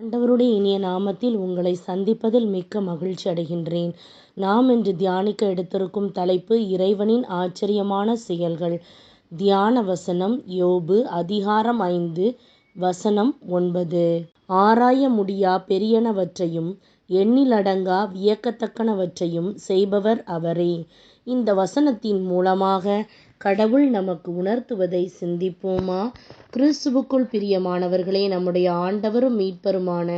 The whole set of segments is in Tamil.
ஆண்டவருடைய இனிய நாமத்தில் உங்களை சந்திப்பதில் மிக்க மகிழ்ச்சி அடைகின்றேன். நாம் இன்று தியானிக்க எடுத்திருக்கும் தலைப்பு இறைவனின் ஆச்சரியமான செயல்கள். தியான வசனம் யோபு அதிகாரம் 5 வசனம் 9. ஆராய முடியா பெரியனவற்றையும் எண்ணிலடங்கா வியக்கத்தக்கனவற்றையும் செய்பவர் அவரே. இந்த வசனத்தின் மூலமாக கடவுள் நமக்கு உணர்த்துவதை சிந்திப்போமா? கிறிஸ்துவுக்குள் பிரியமானவர்களே, நம்முடைய ஆண்டவரும் மீட்பருமான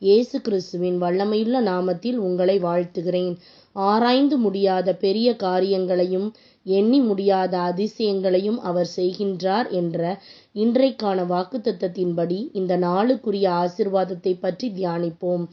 இயேசு கிறிஸ்துவின் வல்லமையுள்ள நாமத்தில் உங்களை வாழ்த்துகிறேன். ஆராய்ந்து முடியாத பெரிய காரியங்களையும் எண்ணி முடியாத அதிசயங்களையும் அவர் செய்கின்றார் என்ற இன்றைக்கான வாக்குத்தத்தத்தின்படி இந்த நாளுக்குரிய ஆசீர்வாதத்தை பற்றி தியானிப்போம்.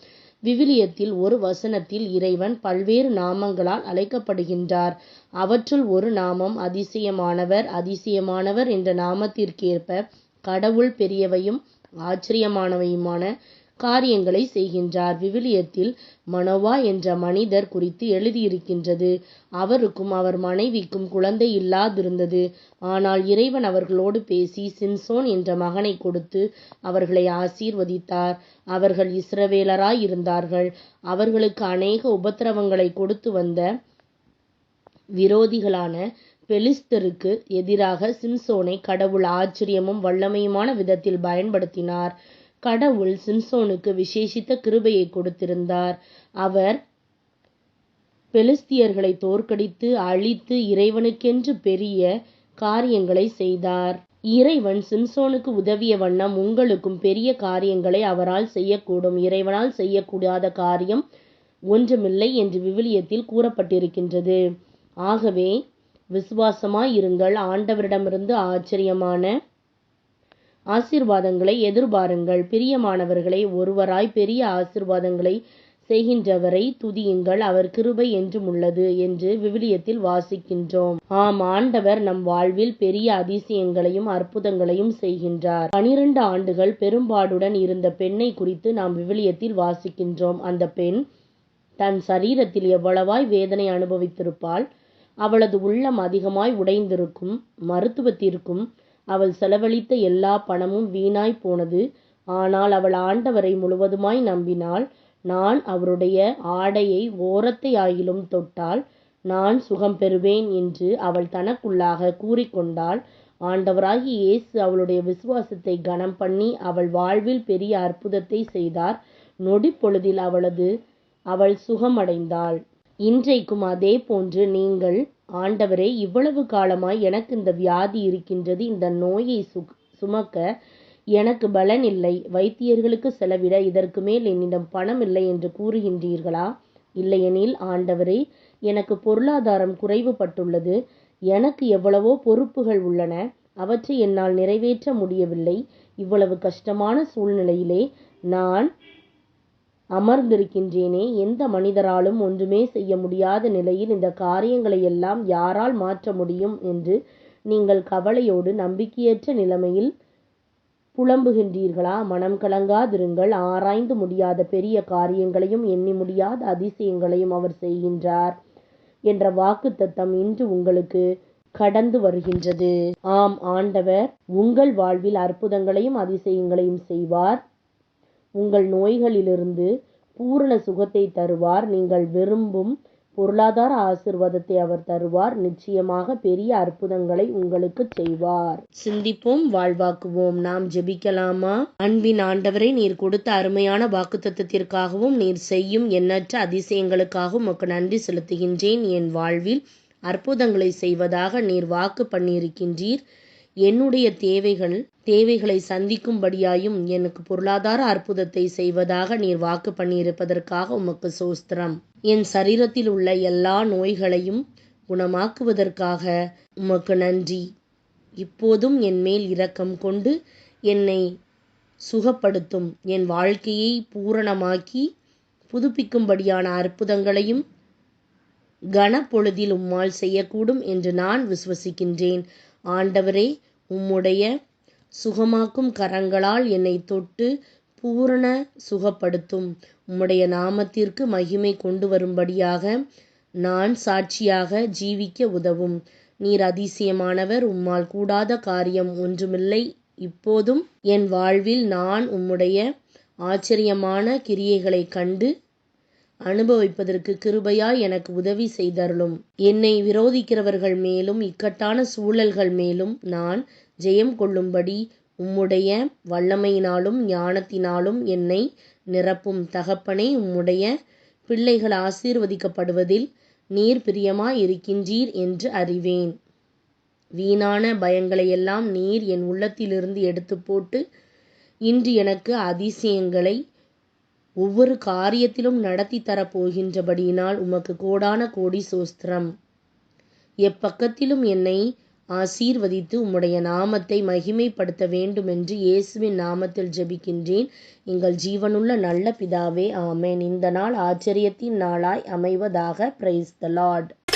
விவிலியத்தில் ஒரு வசனத்தில் இறைவன் பல்வேறு நாமங்களால் அழைக்கப்படுகின்றார். அவற்றுள் ஒரு நாமம் அதிசயமானவர். அதிசயமானவர் என்ற நாமத்திற்கேற்ப கடவுள் பெரியவையும் ஆச்சரியமானவையுமான காரியங்களை செய்கின்றார். விவிலியத்தில் மனோவா என்ற மனிதர் குறித்து எழுதியிருக்கின்றது. அவருக்கும் அவர் மனைவிக்கும் குழந்தை இல்லாதிருந்தது. ஆனால் இறைவன் அவர்களோடு பேசி சிம்சோன் என்ற மகனை கொடுத்து அவர்களை ஆசீர்வதித்தார். அவர்கள் இஸ்ரவேலராய் இருந்தார்கள். அவர்களுக்கு அநேக உபத்திரவங்களை கொடுத்து வந்த விரோதிகளான பெலிஸ்தருக்கு எதிராக சிம்சோனை கடவுள் ஆச்சரியமும் வல்லமையுமான விதத்தில் பயன்படுத்தினார். கடவுள் சிம்சோனுக்கு விசேஷித்த கிருபையை கொடுத்திருந்தார். அவர் பெலிஸ்தியர்களை தோற்கடித்து அழித்து இறைவனுக்கென்று பெரிய காரியங்களை செய்தார். இறைவன் சிம்சோனுக்கு உதவிய வண்ணம் உங்களுக்கும் பெரிய காரியங்களை அவரால் செய்யக்கூடும். இறைவனால் செய்யக்கூடாத காரியம் ஒன்றுமில்லை என்று விவிலியத்தில் கூறப்பட்டிருக்கின்றது. ஆகவே விசுவாசமாய் இருங்கள். ஆண்டவரிடமிருந்து ஆச்சரியமான ஆசீர்வாதங்களை எதிர்பாருங்கள். பிரியமானவர்களை, ஒருவராய் பெரிய ஆசீர்வாதங்களை செய்கின்றவரை துதியுங்கள். அவர் கிருபை என்றும் உள்ளது என்று விவிலியத்தில் வாசிக்கின்றோம். ஆம், ஆண்டவர் நம் வாழ்வில் பெரிய அதிசயங்களையும் அற்புதங்களையும் செய்கின்றார். 12 ஆண்டுகள் பெரும்பாடுடன் இருந்த பெண்ணை குறித்து நாம் விவிலியத்தில் வாசிக்கின்றோம். அந்த பெண் தன் சரீரத்தில் எவ்வளவாய் வேதனை அனுபவித்திருப்பாள். அவளது உள்ளம் அதிகமாய் உடைந்திருக்கும். மருத்துவத்திற்கும் அவள் செலவழித்த எல்லா பணமும் வீணாய் போனது. ஆனால் அவள் ஆண்டவரை முழுவதுமாய் நம்பினாள். நான் அவருடைய ஆடையை ஓரத்தை ஆகிலும் தொட்டால் நான் சுகம் பெறுவேன் என்று அவள் தனக்குள்ளாக கூறிக்கொண்டாள். ஆண்டவராகிய இயேசு அவளுடைய விசுவாசத்தை கனம் பண்ணி அவள் வாழ்வில் பெரிய அற்புதத்தை செய்தார். நொடி பொழுதில் அவள் சுகமடைந்தாள். இன்றைக்கும் அதே போன்று நீங்கள், ஆண்டவரே, இவ்வளவு காலமாய் எனக்கு இந்த வியாதி இருக்கின்றது, இந்த நோயை சுமக்க எனக்கு பலன் இல்லை, வைத்தியர்களுக்கு செலவிட இதற்கு மேல் என்னிடம் பணம் இல்லை என்று கூறுகின்றீர்களா? இல்லையெனில், ஆண்டவரே, எனக்கு பொருளாதாரம் குறைவுபட்டுள்ளது, எனக்கு எவ்வளவோ பொறுப்புகள் உள்ளன, அவற்றை என்னால் நிறைவேற்ற முடியவில்லை, இவ்வளவு கஷ்டமான சூழ்நிலையிலே நான் அமர்ந்திருக்கின்றேனே, எந்த மனிதராலும் ஒன்றுமே செய்ய முடியாத நிலையில் இந்த காரியங்களை எல்லாம் யாரால் மாற்ற முடியும் என்று நீங்கள் கவலையோடு நம்பிக்கையற்ற நிலைமையில் புலம்புகின்றீர்களா? மனம் கலங்காதிருங்கள். ஆராய்ந்து முடியாத பெரிய காரியங்களையும் எண்ணி முடியாத அதிசயங்களையும் அவர் செய்கின்றார் என்ற வாக்குத்தத்தம் இன்று உங்களுக்கு கடந்து வருகின்றது. ஆம், ஆண்டவர் உங்கள் வாழ்வில் அற்புதங்களையும் அதிசயங்களையும் செய்வார். உங்கள் நோய்களிலிருந்து பூரண சுகத்தை தருவார். நீங்கள் விரும்பும் பொருளாதார ஆசீர்வாதத்தை அவர் தருவார். நிச்சயமாக பெரிய அற்புதங்களை உங்களுக்கு செய்வார். சிந்திப்போம், வாழ்வாக்குவோம். நாம் ஜெபிக்கலாமா? அன்பின் ஆண்டவரே, நீர் கொடுத்த அருமையான வாக்குத்தத்தத்திற்காகவும் நீர் செய்யும் எண்ணற்ற அதிசயங்களுக்காகவும் உமக்கு நன்றி செலுத்துகின்றேன். என் வாழ்வில் அற்புதங்களை செய்வதாக நீர் வாக்கு பண்ணியிருக்கின்றீர். என்னுடைய தேவைகளை சந்திக்கும்படியாயும் எனக்கு பொருளாதார அற்புதத்தை செய்வதாக நீர் வாக்கு பண்ணியிருப்பதற்காக உமக்கு சோஸ்திரம். என் சரீரத்தில் உள்ள எல்லா நோய்களையும் குணமாக்குவதற்காக உமக்கு நன்றி. இப்போதும் என் மேல் இரக்கம் கொண்டு என்னை சுகப்படுத்தும். என் வாழ்க்கையை பூரணமாக்கி புதுப்பிக்கும்படியான அற்புதங்களையும் கனப்பொழுதில் உம்மால் செய்யக்கூடும் என்று நான் விசுவசிக்கின்றேன். ஆண்டவரே, உம்முடைய சுகமாக்கும் கரங்களால் என்னை தொட்டு பூரண சுகப்படுத்தும். உம்முடைய நாமத்திற்கு மகிமை கொண்டு வரும்படியாக நான் சாட்சியாக ஜீவிக்க உதவும். நீர் அதிசயமானவர், உம்மால் கூடாத காரியம் ஒன்றுமில்லை. இப்போதும் என் வாழ்வில் நான் உம்முடைய ஆச்சரியமான கிரியைகளைக் கண்டு அனுபவிப்பதற்கு கிருபையாய் எனக்கு உதவி செய்தருளும். என்னை விரோதிக்கிறவர்கள் மேலும் இக்கட்டான சூழல்கள் மேலும் நான் ஜெயம் கொள்ளும்படி உம்முடைய வல்லமையினாலும் ஞானத்தினாலும் என்னை நிரப்பும். தகப்பனே, உம்முடைய பிள்ளைகள் ஆசீர்வதிக்கப்படுவதில் நீர் பிரியமாயிருக்கின்றீர் என்று அறிவேன். வீணான பயங்களையெல்லாம் நீர் என் உள்ளத்திலிருந்து எடுத்து போட்டு இன்று எனக்கு அதிசயங்களை ஒவ்வொரு காரியத்திலும் நடத்தி தரப்போகின்றபடியினால் உமக்கு கோடான கோடி சோஸ்திரம். எப்பக்கத்திலும் என்னை ஆசீர்வதித்து உம்முடைய நாமத்தை மகிமைப்படுத்த வேண்டுமென்று இயேசுவின் நாமத்தில் ஜெபிக்கின்றேன் எங்கள் ஜீவனுள்ள நல்ல பிதாவே, ஆமென். இந்த நாள் ஆச்சரியத்தின் நாளாய் அமைவதாக. Praise the Lord.